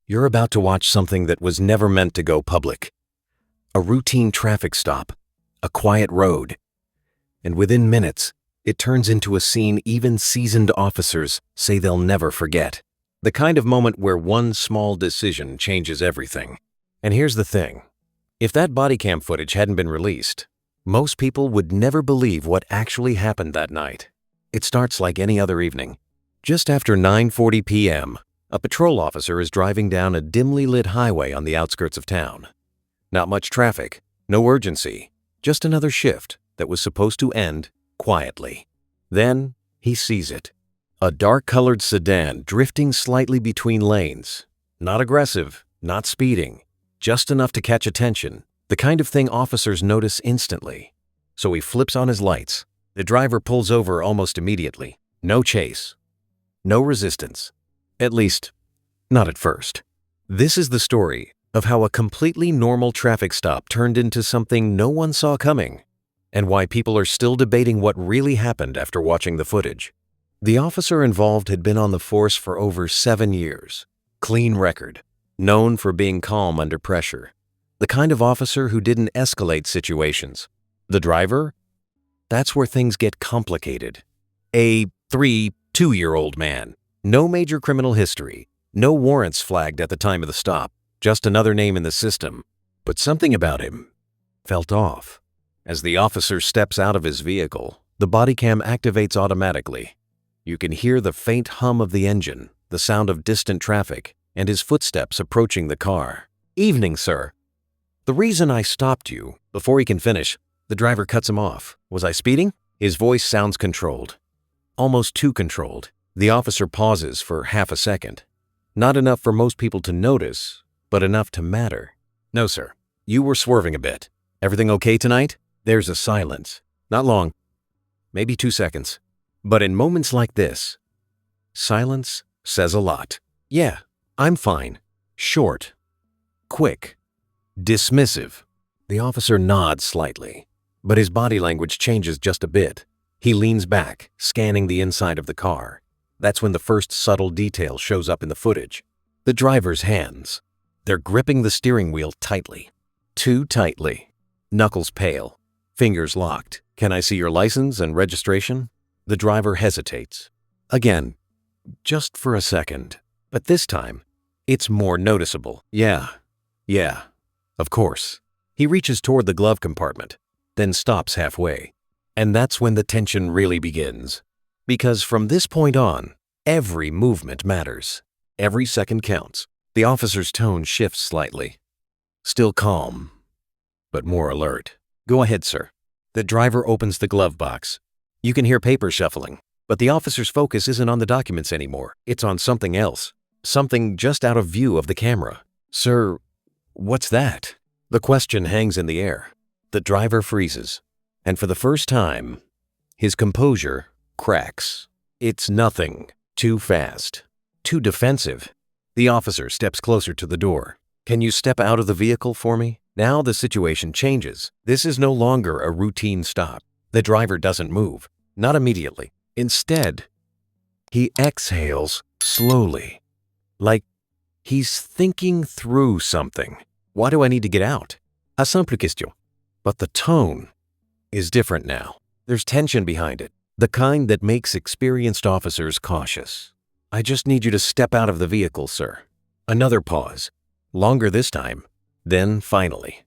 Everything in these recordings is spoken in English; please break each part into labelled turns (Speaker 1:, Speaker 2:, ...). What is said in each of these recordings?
Speaker 1: You're about to watch something that was never meant to go public. A routine traffic stop, a quiet road, and within minutes, it turns into a scene even seasoned officers say they'll never forget. The kind of moment where one small decision changes everything. And here's the thing. If that Bodycam footage hadn't been released, most people would never believe what actually happened that night. It starts like any other evening. Just after 9:40 p.m., a patrol officer is driving down a dimly lit highway on the outskirts of town. Not much traffic, no urgency, just another shift that was supposed to end quietly. Then he sees it. A dark-colored sedan drifting slightly between lanes. Not aggressive, not speeding, just enough to catch attention. The kind of thing officers notice instantly. So he flips on his lights. The driver pulls over almost immediately. No chase. No resistance. At least, not at first. This is the story of how a completely normal traffic stop turned into something no one saw coming, and why people are still debating what really happened after watching the footage. The officer involved had been on the force for over 7 years. Clean record. Known for being calm under pressure. The kind of officer who didn't escalate situations. The driver? That's where things get complicated. A 2-year-old man. No major criminal history. No warrants flagged at the time of the stop. Just another name in the system. But something about him felt off. As the officer steps out of his vehicle, the Bodycam activates automatically. You can hear the faint hum of the engine, the sound of distant traffic, and his footsteps approaching the car. "Evening, sir. The reason I stopped you," before he can finish, the driver cuts him off. "Was I speeding?" His voice sounds controlled. Almost too controlled. The officer pauses for half a second. Not enough for most people to notice, but enough to matter. "No, sir. You were swerving a bit. Everything okay tonight?" There's a silence. Not long. Maybe 2 seconds. But in moments like this, silence says a lot. "Yeah, I'm fine." Short. Quick. Dismissive. The officer nods slightly, but his body language changes just a bit. He leans back, scanning the inside of the car. That's when the first subtle detail shows up in the footage. The driver's hands. They're gripping the steering wheel tightly. Too tightly. Knuckles pale. Fingers locked. "Can I see your license and registration?" The driver hesitates. Again, just for a second. But this time, it's more noticeable. Yeah, of course. He reaches toward the glove compartment, then stops halfway. And that's when the tension really begins. Because from this point on, every movement matters. Every second counts. The officer's tone shifts slightly. Still calm, but more alert. "Go ahead, sir." The driver opens the glove box. You can hear paper shuffling, but the officer's focus isn't on the documents anymore. It's on something else. Something just out of view of the camera. "Sir, what's that?" The question hangs in the air. The driver freezes. And for the first time, his composure cracks. It's nothing. Too fast. Too defensive. The officer steps closer to the door. "Can you step out of the vehicle for me?" Now the situation changes. This is no longer a routine stop. The driver doesn't move. Not immediately. Instead, he exhales slowly. Like he's thinking through something. "Why do I need to get out?" A simple question. But the tone is different now. There's tension behind it. The kind that makes experienced officers cautious. "I just need you to step out of the vehicle, sir." Another pause. Longer this time. Then, finally,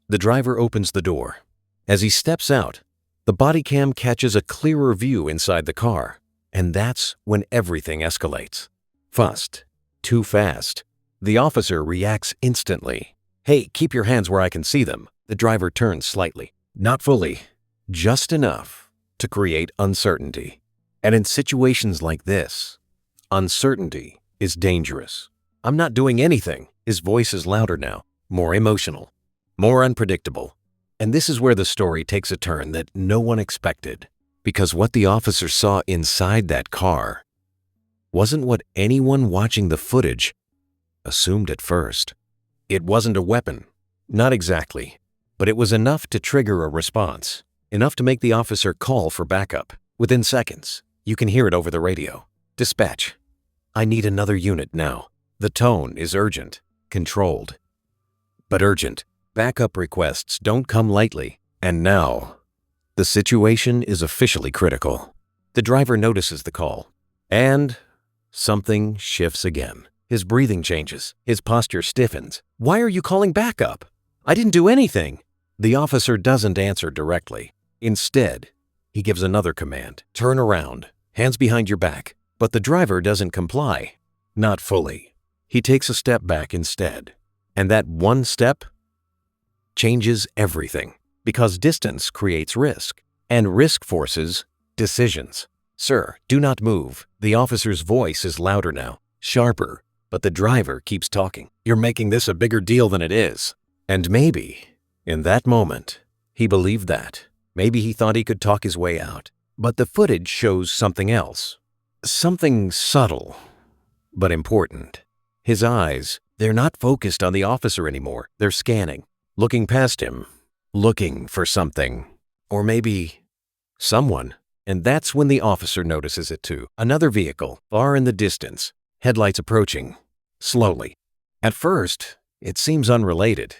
Speaker 1: the driver opens the door. As he steps out, the Bodycam catches a clearer view inside the car. And that's when everything escalates. Fast. Too fast. The officer reacts instantly. "Hey, keep your hands where I can see them." The driver turns slightly. Not fully. Just enough to create uncertainty. And in situations like this, uncertainty is dangerous. "I'm not doing anything." His voice is louder now, more emotional, more unpredictable. And this is where the story takes a turn that no one expected. Because what the officer saw inside that car wasn't what anyone watching the footage assumed at first. It wasn't a weapon. Not exactly. But it was enough to trigger a response. Enough to make the officer call for backup. Within seconds, you can hear it over the radio. "Dispatch. I need another unit now." The tone is urgent, controlled, but urgent. Backup requests don't come lightly. And now, the situation is officially critical. The driver notices the call, and something shifts again. His breathing changes. His posture stiffens. "Why are you calling backup? I didn't do anything." The officer doesn't answer directly. Instead, he gives another command. "Turn around, hands behind your back." But the driver doesn't comply. Not fully. He takes a step back instead. And that one step changes everything. Because distance creates risk. And risk forces decisions. "Sir, do not move." The officer's voice is louder now, sharper. But the driver keeps talking. "You're making this a bigger deal than it is." And maybe, in that moment, he believed that. Maybe he thought he could talk his way out. But the footage shows something else. Something subtle, but important. His eyes, they're not focused on the officer anymore. They're scanning, looking past him, looking for something. Or maybe someone. And that's when the officer notices it too. Another vehicle, far in the distance, headlights approaching, slowly. At first, it seems unrelated.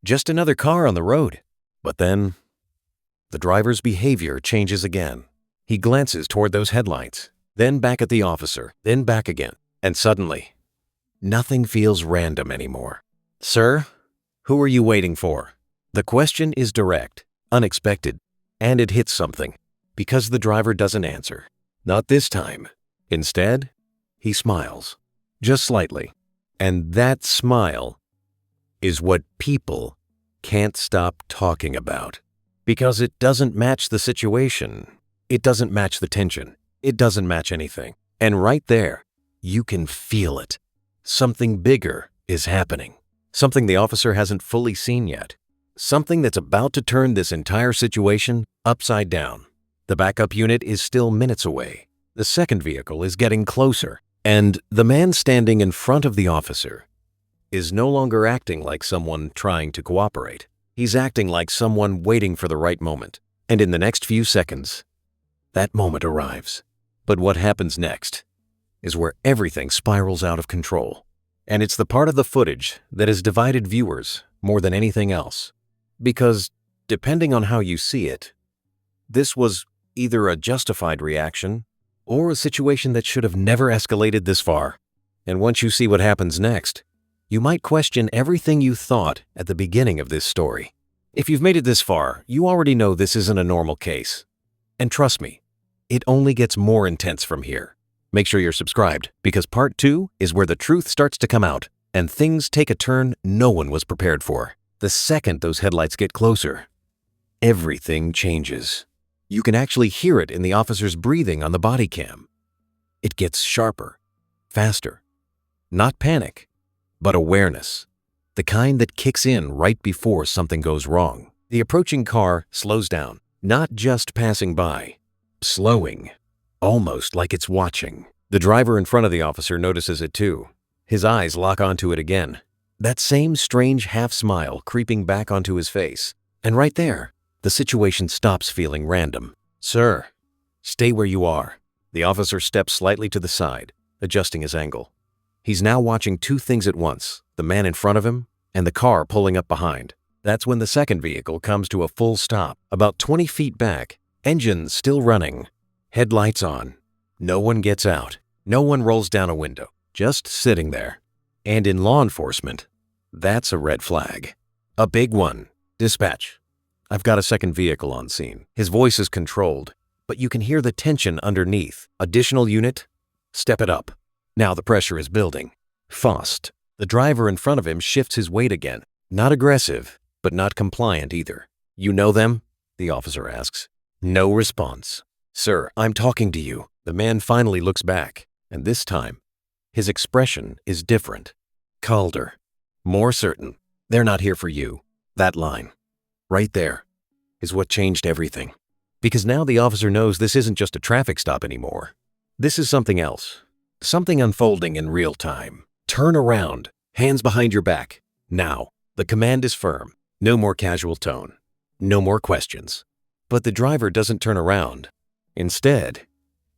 Speaker 1: Just another car on the road. But then, the driver's behavior changes again. He glances toward those headlights, then back at the officer, then back again. And suddenly, nothing feels random anymore. "Sir, who are you waiting for?" The question is direct, unexpected, and it hits something. Because the driver doesn't answer. Not this time. Instead, he smiles. Just slightly. And that smile is what people can't stop talking about. Because it doesn't match the situation. It doesn't match the tension. It doesn't match anything. And right there, you can feel it. Something bigger is happening. Something the officer hasn't fully seen yet. Something that's about to turn this entire situation upside down. The backup unit is still minutes away. The second vehicle is getting closer. And the man standing in front of the officer is no longer acting like someone trying to cooperate. He's acting like someone waiting for the right moment. And in the next few seconds, that moment arrives. But what happens next is where everything spirals out of control. And it's the part of the footage that has divided viewers more than anything else. Because, depending on how you see it, this was either a justified reaction or a situation that should have never escalated this far. And once you see what happens next, you might question everything you thought at the beginning of this story. If you've made it this far, you already know this isn't a normal case. And trust me, it only gets more intense from here. Make sure you're subscribed, because part 2 is where the truth starts to come out, and things take a turn no one was prepared for. The second those headlights get closer, everything changes. You can actually hear it in the officer's breathing on the body cam. It gets sharper, faster. Not panic, but awareness. The kind that kicks in right before something goes wrong. The approaching car slows down, not just passing by, slowing, almost like it's watching. The driver in front of the officer notices it too. His eyes lock onto it again. That same strange half smile creeping back onto his face. And right there, the situation stops feeling random. "Sir, stay where you are." The officer steps slightly to the side, adjusting his angle. He's now watching two things at once, the man in front of him and the car pulling up behind. That's when the second vehicle comes to a full stop, about 20 feet back, engines still running, headlights on. No one gets out. No one rolls down a window, just sitting there. And in law enforcement, that's a red flag. A big one. "Dispatch, I've got a second vehicle on scene." His voice is controlled, but you can hear the tension underneath. "Additional unit? Step it up." Now the pressure is building. Fast. The driver in front of him shifts his weight again. Not aggressive, but not compliant either. "You know them?" the officer asks. No response. "Sir, I'm talking to you." The man finally looks back, and this time, his expression is different. Calder. More certain. "They're not here for you." That line, right there, is what changed everything. Because now the officer knows this isn't just a traffic stop anymore. This is something else. Something unfolding in real time. "Turn around. Hands behind your back. Now." The command is firm. No more casual tone. No more questions. But the driver doesn't turn around. Instead,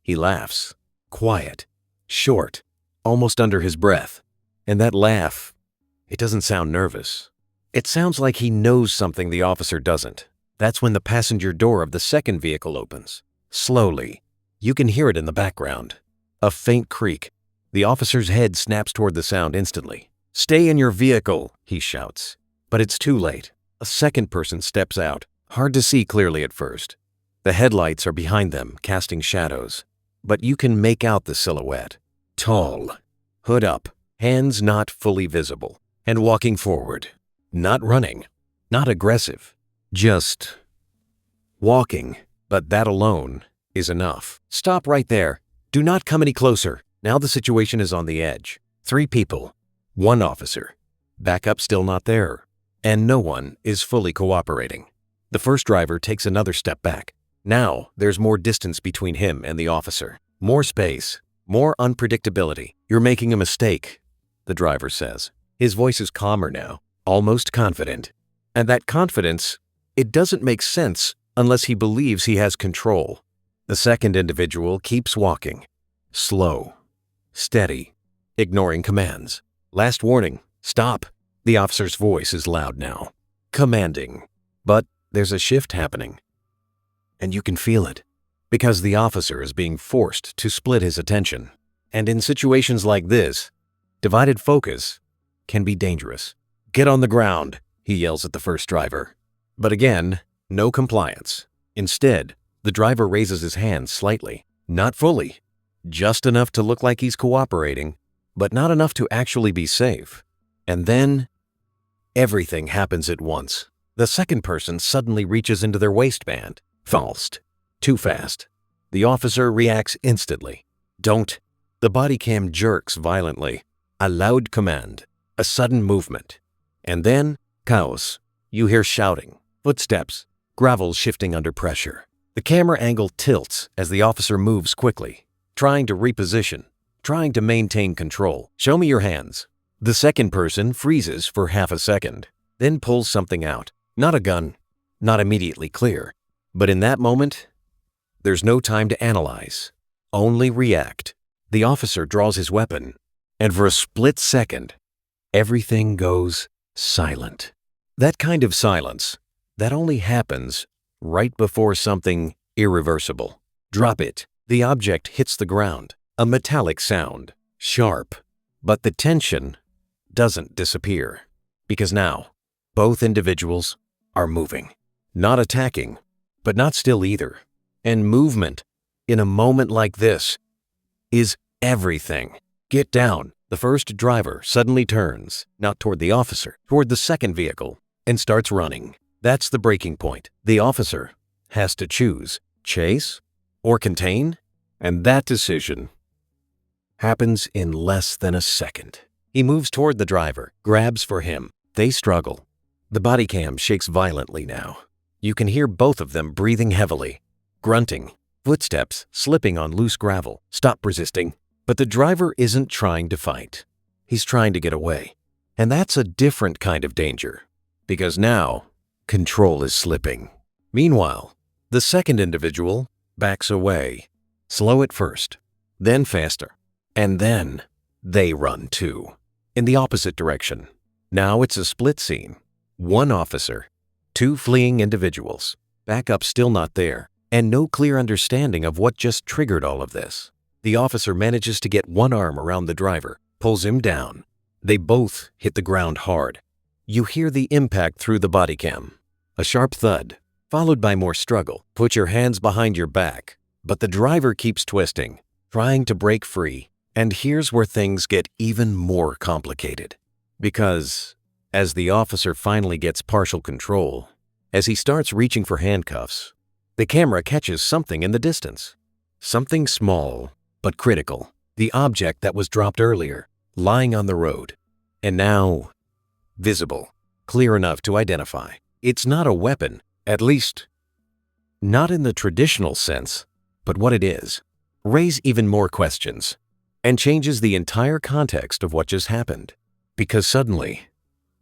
Speaker 1: he laughs. Quiet. Short. Almost under his breath. And that laugh, it doesn't sound nervous. It sounds like he knows something the officer doesn't. That's when the passenger door of the second vehicle opens. Slowly. You can hear it in the background. A faint creak. The officer's head snaps toward the sound instantly. "Stay in your vehicle," he shouts. But it's too late. A second person steps out, hard to see clearly at first. The headlights are behind them, casting shadows. But you can make out the silhouette. Tall, hood up, hands not fully visible, and walking forward. Not running, not aggressive, just walking. But that alone is enough. "Stop right there. Do not come any closer." Now the situation is on the edge. 3 people, 1 officer. Backup still not there. And no one is fully cooperating. The first driver takes another step back. Now there's more distance between him and the officer. More space, more unpredictability. "You're making a mistake," the driver says. His voice is calmer now, almost confident. And that confidence, it doesn't make sense unless he believes he has control. The second individual keeps walking. Slow, steady, ignoring commands. "Last warning, stop." The officer's voice is loud now, commanding. But there's a shift happening. And you can feel it, because the officer is being forced to split his attention. And in situations like this, divided focus can be dangerous. "Get on the ground," he yells at the first driver. But again, no compliance. Instead, the driver raises his hands slightly, not fully, just enough to look like he's cooperating, but not enough to actually be safe. And then, everything happens at once. The second person suddenly reaches into their waistband. Fast. Too fast. The officer reacts instantly. "Don't." The body cam jerks violently. A loud command. A sudden movement. And then, chaos. You hear shouting, footsteps, gravel shifting under pressure. The camera angle tilts as the officer moves quickly, trying to reposition, trying to maintain control. "Show me your hands." The second person freezes for half a second, then pulls something out. Not a gun, not immediately clear. But in that moment, there's no time to analyze, only react. The officer draws his weapon, and for a split second, everything goes silent. That kind of silence, that only happens right before something irreversible. Drop it. The object hits the ground, a metallic sound, sharp. But the tension doesn't disappear, because now both individuals are moving. Not attacking, but not still either. And movement, in a moment like this, is everything. "Get down." The first driver suddenly turns, not toward the officer, toward the second vehicle, and starts running. That's the breaking point. The officer has to choose, chase or contain, and that decision happens in less than a second. He moves toward the driver, grabs for him. They struggle. The body cam shakes violently now. You can hear both of them breathing heavily, grunting, footsteps slipping on loose gravel. Stop resisting. But the driver isn't trying to fight. He's trying to get away. And that's a different kind of danger, because now control is slipping. Meanwhile, the second individual backs away, slow at first, then faster. And then they run too, in the opposite direction. Now it's a split scene. 1 officer, 2 fleeing individuals, backup still not there, and no clear understanding of what just triggered all of this. The officer manages to get one arm around the driver, pulls him down. They both hit the ground hard. You hear the impact through the body cam. A sharp thud, followed by more struggle. Put your hands behind your back. But the driver keeps twisting, trying to break free. And here's where things get even more complicated. Because as the officer finally gets partial control, as he starts reaching for handcuffs, the camera catches something in the distance. Something small, but critical. The object that was dropped earlier, lying on the road, and now visible, clear enough to identify. It's not a weapon, at least not in the traditional sense, but what it is raises even more questions and changes the entire context of what just happened. Because suddenly,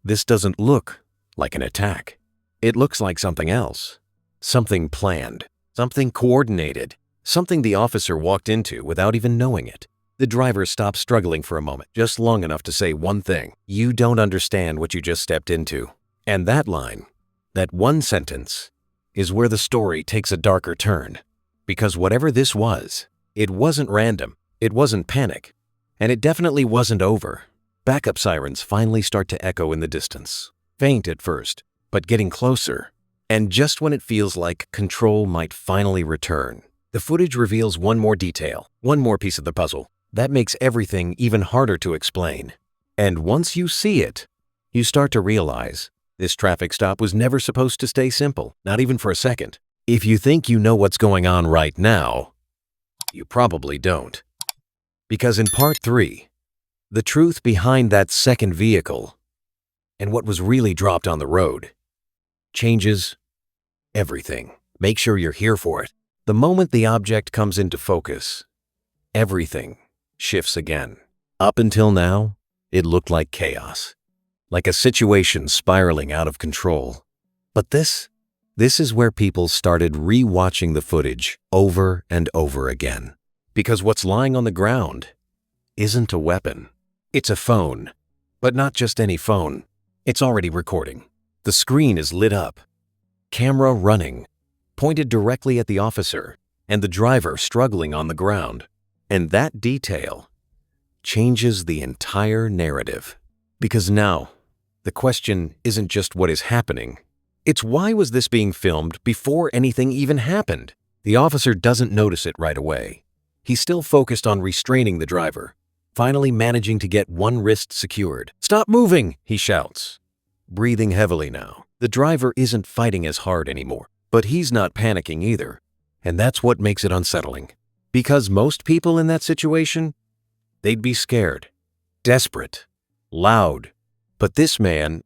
Speaker 1: this doesn't look like an attack. It looks like something else, something planned, something coordinated, something the officer walked into without even knowing it. The driver stops struggling for a moment, just long enough to say one thing. "You don't understand what you just stepped into." And that line, that one sentence, is where the story takes a darker turn. Because whatever this was, it wasn't random, it wasn't panic, and it definitely wasn't over. Backup sirens finally start to echo in the distance. Faint at first, but getting closer. And just when it feels like control might finally return, the footage reveals one more detail, one more piece of the puzzle. That makes everything even harder to explain. And once you see it, you start to realize this traffic stop was never supposed to stay simple, not even for a second. If you think you know what's going on right now, you probably don't. Because in part 3, the truth behind that second vehicle and what was really dropped on the road changes everything. Make sure you're here for it. The moment the object comes into focus, everything shifts again. Up until now, it looked like chaos, like a situation spiraling out of control. But this is where people started re-watching the footage over and over again. Because what's lying on the ground isn't a weapon. It's a phone. But not just any phone. It's already recording. The screen is lit up. Camera running, pointed directly at the officer and the driver struggling on the ground. And that detail changes the entire narrative. Because now, the question isn't just what is happening. It's why was this being filmed before anything even happened? The officer doesn't notice it right away. He's still focused on restraining the driver, finally managing to get one wrist secured. "Stop moving!" he shouts. Breathing heavily now. The driver isn't fighting as hard anymore, but he's not panicking either. And that's what makes it unsettling. Because most people in that situation, they'd be scared, desperate, loud. But this man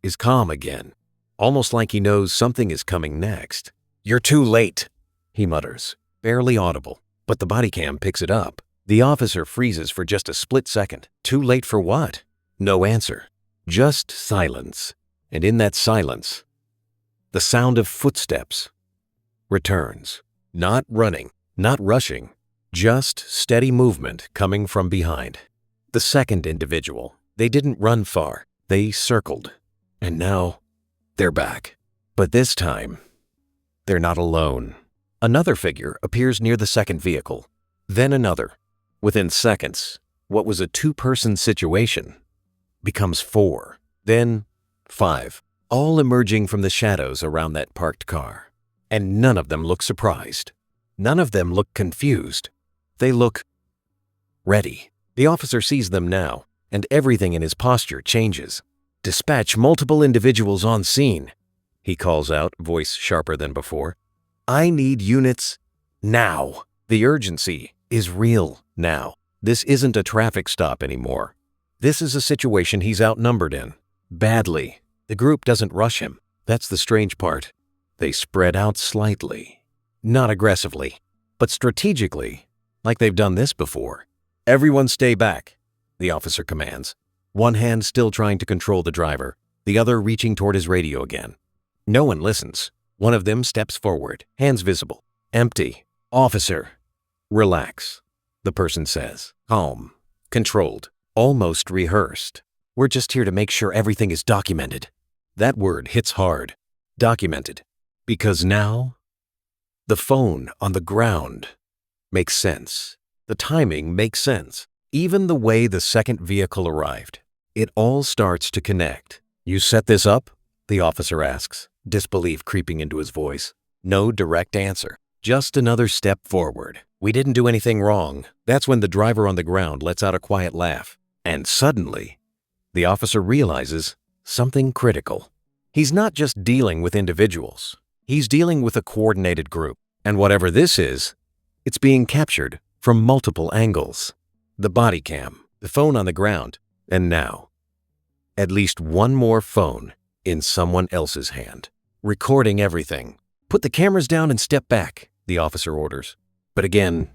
Speaker 1: is calm again, almost like he knows something is coming next. "You're too late," he mutters, barely audible, but the bodycam picks it up. The officer freezes for just a split second. Too late for what? No answer. Just silence. And in that silence, the sound of footsteps returns. Not running, not rushing, just steady movement coming from behind. The second individual. They didn't run far. They circled. And now, they're back. But this time, they're not alone. Another figure appears near the second vehicle. Then another. Within seconds, what was a two-person situation becomes 4. Then 5. All emerging from the shadows around that parked car. And none of them look surprised. None of them look confused. They look ready. The officer sees them now, and everything in his posture changes. "Dispatch multiple individuals on scene," he calls out, voice sharper than before. "I need units now." The urgency is real now. This isn't a traffic stop anymore. This is a situation he's outnumbered in. Badly. The group doesn't rush him. That's the strange part. They spread out slightly. Not aggressively, but strategically, like they've done this before. "Everyone stay back," the officer commands. One hand still trying to control the driver, the other reaching toward his radio again. No one listens. One of them steps forward, hands visible. "Empty." "Officer, relax," the person says. Calm, controlled, almost rehearsed. "We're just here to make sure everything is documented." That word hits hard. Documented. Because now, the phone on the ground makes sense. The timing makes sense. Even the way the second vehicle arrived. It all starts to connect. "You set this up?" the officer asks, disbelief creeping into his voice. No direct answer. Just another step forward. "We didn't do anything wrong." That's when the driver on the ground lets out a quiet laugh. And suddenly, the officer realizes something critical. He's not just dealing with individuals. He's dealing with a coordinated group. And whatever this is, it's being captured from multiple angles. The body cam, the phone on the ground, and now, at least one more phone in someone else's hand, recording everything. "Put the cameras down and step back," the officer orders. But again,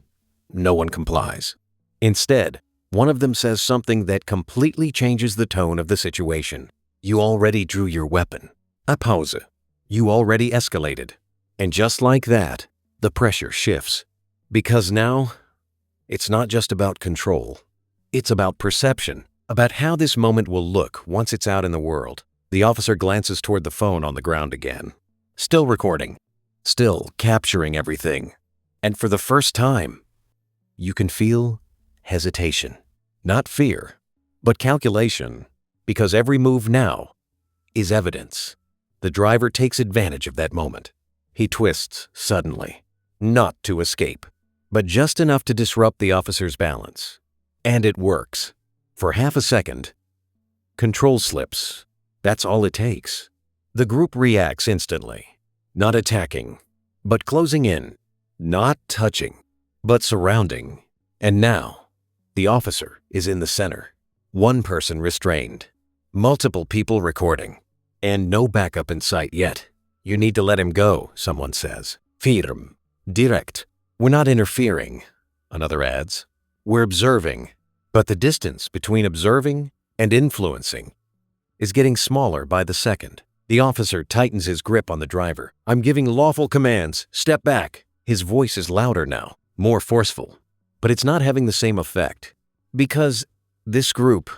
Speaker 1: no one complies. Instead, one of them says something that completely changes the tone of the situation. "You already drew your weapon. A pause. You already escalated." And just like that, the pressure shifts. Because now, It's not just about control. It's about perception, about how this moment will look once it's out in the world. The officer glances toward the phone on the ground again. Still recording. Still capturing everything. And for the first time, you can feel hesitation. Not fear, but calculation. Because every move now is evidence. The driver takes advantage of that moment. He twists suddenly. Not to escape, but just enough to disrupt the officer's balance. And it works. For half a second, control slips. That's all it takes. The group reacts instantly. Not attacking, but closing in. Not touching, but surrounding. And now, the officer is in the center. One person restrained. Multiple people recording. And no backup in sight yet. You need to let him go, someone says. Firm. Direct. We're not interfering, another adds. We're observing. But the distance between observing and influencing is getting smaller by the second. The officer tightens his grip on the driver. I'm giving lawful commands. Step back. His voice is louder now, more forceful. But it's not having the same effect. Because this group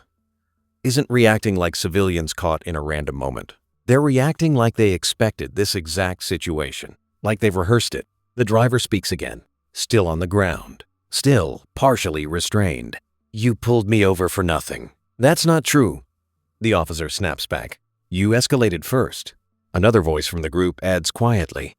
Speaker 1: isn't reacting like civilians caught in a random moment. They're reacting like they expected this exact situation, like they've rehearsed it. The driver speaks again, still on the ground, still partially restrained. You pulled me over for nothing. That's not true. The officer snaps back. You escalated first. Another voice from the group adds quietly.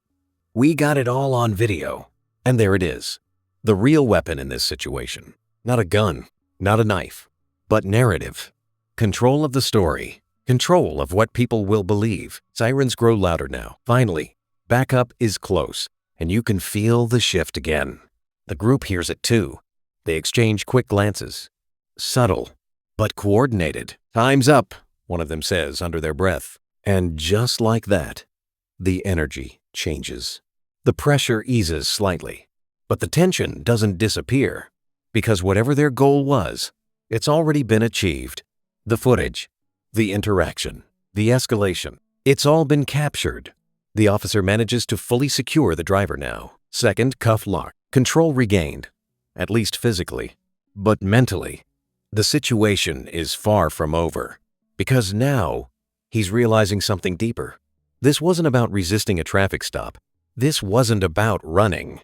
Speaker 1: We got it all on video. And there it is. The real weapon in this situation. Not a gun, not a knife, but narrative. Control of the story. Control of what people will believe. Sirens grow louder now. Finally, backup is close, and you can feel the shift again. The group hears it too. They exchange quick glances. Subtle, but coordinated. Time's up, one of them says under their breath. And just like that, the energy changes. The pressure eases slightly, but the tension doesn't disappear, because whatever their goal was, it's already been achieved. The footage, the interaction, the escalation, it's all been captured. The officer manages to fully secure the driver now. Second, cuff lock. Control regained, at least physically. But mentally, the situation is far from over. Because now, he's realizing something deeper. This wasn't about resisting a traffic stop. This wasn't about running.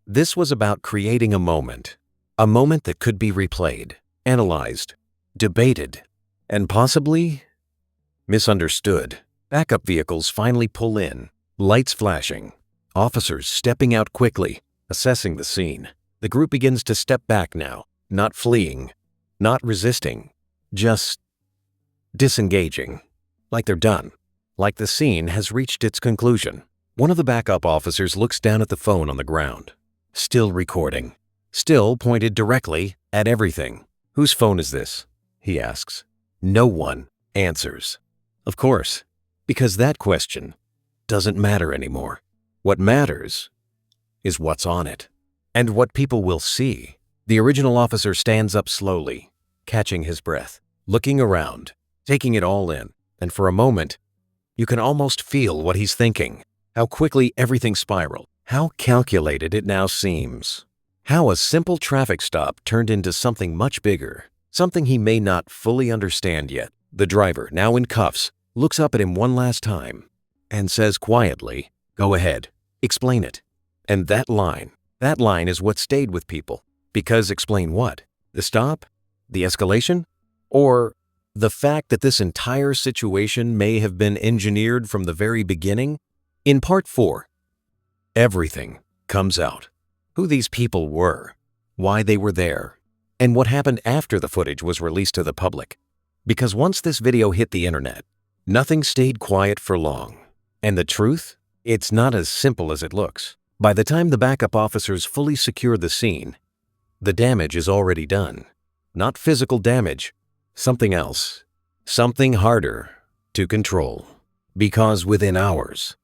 Speaker 1: This was about creating a moment. A moment that could be replayed, analyzed, debated, and possibly misunderstood. Backup vehicles finally pull in, lights flashing, officers stepping out quickly, assessing the scene. The group begins to step back now, not fleeing, not resisting, just disengaging, like they're done, like the scene has reached its conclusion. One of the backup officers looks down at the phone on the ground, still recording, still pointed directly at everything. Whose phone is this? He asks. No one answers. Of course, because that question doesn't matter anymore. What matters is what's on it, and what people will see. The original officer stands up slowly, catching his breath, looking around, taking it all in, and for a moment, you can almost feel what he's thinking, how quickly everything spiraled, how calculated it now seems, how a simple traffic stop turned into something much bigger, something he may not fully understand yet. The driver, now in cuffs, looks up at him one last time and says quietly, "Go ahead, explain it." And that line is what stayed with people. Because explain what? The stop? The escalation? Or the fact that this entire situation may have been engineered from the very beginning? In part 4, everything comes out. Who these people were, why they were there, and what happened after the footage was released to the public. Because once this video hit the internet, nothing stayed quiet for long. And the truth? It's not as simple as it looks. By the time the backup officers fully secure the scene, the damage is already done. Not physical damage, something else. Something harder to control. Because within hours,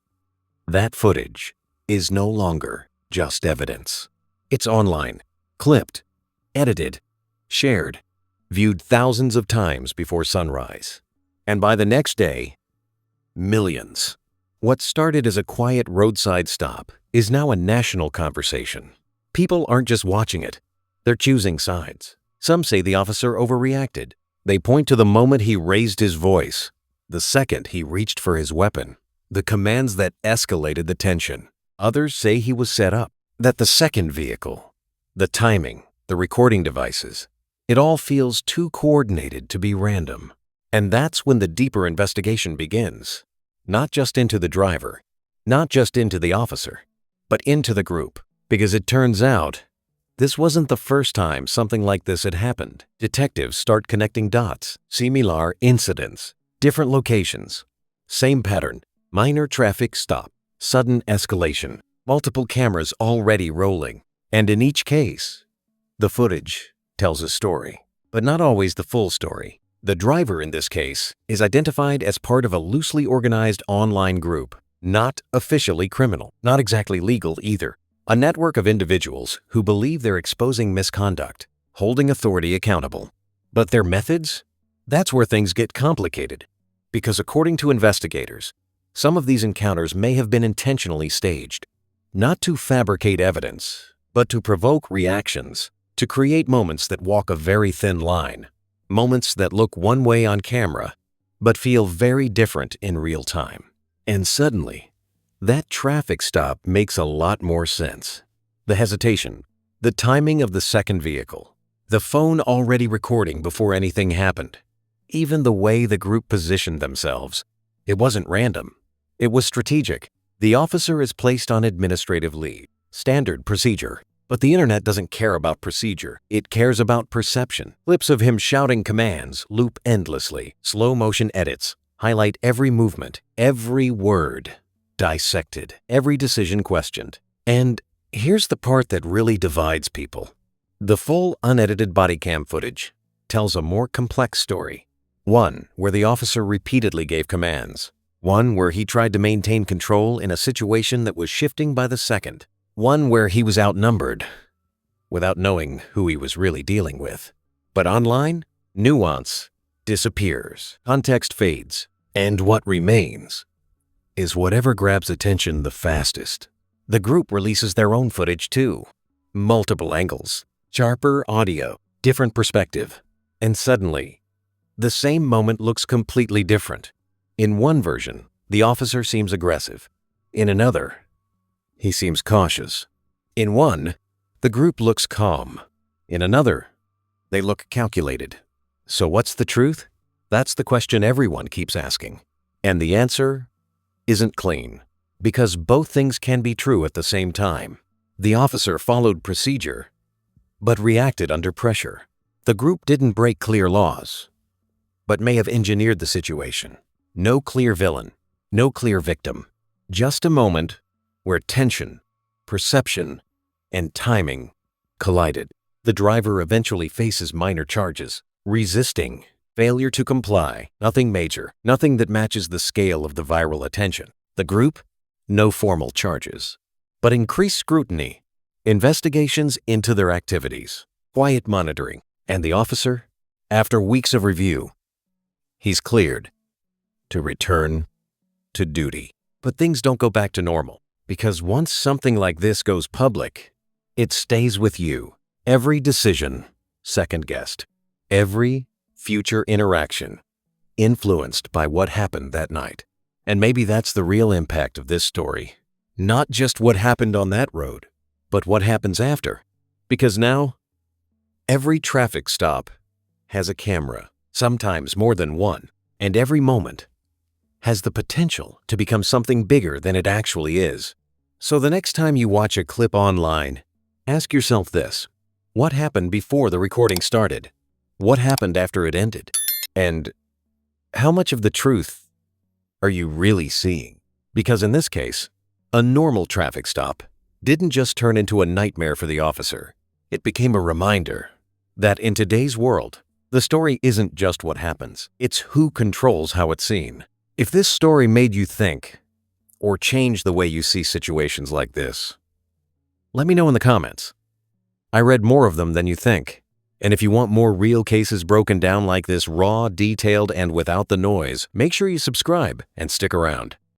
Speaker 1: that footage is no longer just evidence. It's online, clipped, edited, shared, viewed thousands of times before sunrise. And by the next day, millions. What started as a quiet roadside stop is now a national conversation. People aren't just watching it, They're choosing sides. Some say the officer overreacted. They point to the moment he raised his voice, the second he reached for his weapon, the commands that escalated the tension. Others say he was set up, that the second vehicle, the timing, the recording devices, it all feels too coordinated to be random. And that's when the deeper investigation begins. Not just into the driver, not just into the officer, but into the group. Because it turns out, this wasn't the first time something like this had happened. Detectives start connecting dots, similar incidents, different locations, same pattern, minor traffic stop, sudden escalation, multiple cameras already rolling. And in each case, the footage tells a story, but not always the full story. The driver in this case is identified as part of a loosely organized online group, not officially criminal, not exactly legal either. A network of individuals who believe they're exposing misconduct, holding authority accountable. But their methods? That's where things get complicated. Because according to investigators, some of these encounters may have been intentionally staged, not to fabricate evidence, but to provoke reactions, to create moments that walk a very thin line. Moments that look one way on camera, but feel very different in real time. And suddenly, that traffic stop makes a lot more sense. The hesitation, the timing of the second vehicle, the phone already recording before anything happened, even the way the group positioned themselves. It wasn't random. It was strategic. The officer is placed on administrative leave, standard procedure. But the internet doesn't care about procedure. It cares about perception. Clips of him shouting commands loop endlessly. Slow motion edits highlight every movement, every word dissected, every decision questioned. And here's the part that really divides people. The full unedited body cam footage tells a more complex story. One where the officer repeatedly gave commands. One where he tried to maintain control in a situation that was shifting by the second. One where he was outnumbered, without knowing who he was really dealing with. But online, nuance disappears, context fades, and what remains is whatever grabs attention the fastest. The group releases their own footage too. Multiple angles, sharper audio, different perspective. And suddenly, the same moment looks completely different. In one version, the officer seems aggressive. In another, he seems cautious. In one, the group looks calm. In another, they look calculated. So what's the truth? That's the question everyone keeps asking. And the answer isn't clean, because both things can be true at the same time. The officer followed procedure, but reacted under pressure. The group didn't break clear laws, but may have engineered the situation. No clear villain, no clear victim. Just a moment where tension, perception, and timing collided. The driver eventually faces minor charges, resisting, failure to comply, nothing major, nothing that matches the scale of the viral attention. The group, no formal charges, but increased scrutiny, investigations into their activities, quiet monitoring, and the officer, after weeks of review, he's cleared to return to duty. But things don't go back to normal. Because once something like this goes public, it stays with you. Every decision, second-guessed. Every future interaction, influenced by what happened that night. And maybe that's the real impact of this story. Not just what happened on that road, but what happens after. Because now, every traffic stop has a camera, sometimes more than one, and every moment has the potential to become something bigger than it actually is. So the next time you watch a clip online, ask yourself this: what happened before the recording started? What happened after it ended? And how much of the truth are you really seeing? Because in this case, a normal traffic stop didn't just turn into a nightmare for the officer. It became a reminder that in today's world, the story isn't just what happens, it's who controls how it's seen. If this story made you think, or change the way you see situations like this, let me know in the comments. I read more of them than you think. And if you want more real cases broken down like this, raw, detailed, and without the noise, make sure you subscribe and stick around.